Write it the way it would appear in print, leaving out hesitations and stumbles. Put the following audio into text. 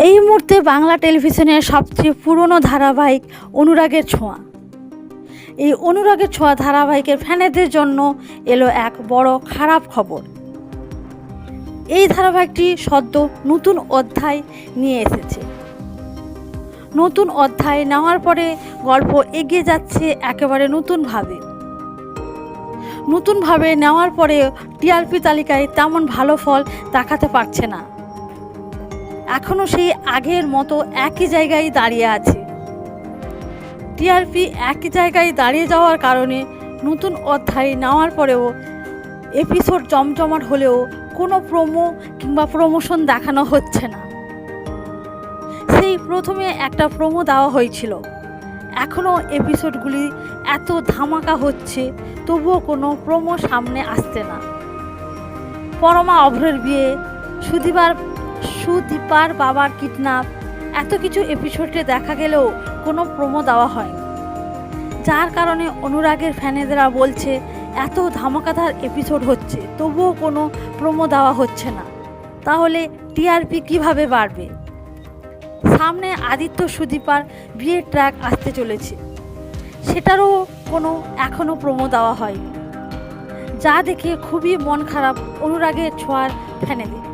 এই মুহূর্তে বাংলা টেলিভিশনের সবচেয়ে পুরনো ধারাবাহিক অনুরাগের ছোঁয়া। এই অনুরাগের ছোঁয়া ধারাবাহিকের ফ্যানেদের জন্য এলো এক বড় খারাপ খবর। এই ধারাবাহিকটি সদ্য নতুন অধ্যায় নিয়ে এসেছে। নতুন অধ্যায় নেওয়ার পরে গল্প এগিয়ে যাচ্ছে একেবারে নতুনভাবে নেওয়ার পরে টিআরপি তালিকায় তেমন ভালো ফল দেখাতে পারছে না। এখনও সেই আগের মতো একই জায়গায় দাঁড়িয়ে আছে। টিআরপি একই জায়গায় দাঁড়িয়ে যাওয়ার কারণে নতুন অধ্যায় নেওয়ার পরেও এপিসোড জমজমাট হলেও কোনো প্রোমো কিংবা প্রমোশন দেখানো হচ্ছে না। সেই প্রথমে একটা প্রোমো দেওয়া হয়েছিল, এখনও এপিসোডগুলি এত ধামাকা হচ্ছে তবুও কোনো প্রোমো সামনে আসছে না। পরমা অভ্রের বিয়ে, সুদীপার বাবার কিডন্যাপ, এত কিছু এপিসোডে দেখা গেলেও কোনো প্রোমো দেওয়া হয়নি, যার কারণে অনুরাগের ফ্যানেরা বলছে এত ধামাকাদার এপিসোড হচ্ছে তবুও কোনো প্রোমো দেওয়া হচ্ছে না, তাহলে টিআরপি কিভাবে বাড়বে? সামনে আদিত্য সুদীপার বিয়ের ট্র্যাক আসতে চলেছে, সেটারও কোনো এখনও প্রোমো দেওয়া হয়নি, যা দেখে খুবই মন খারাপ অনুরাগের ছোঁয়ার ফ্যানেদের।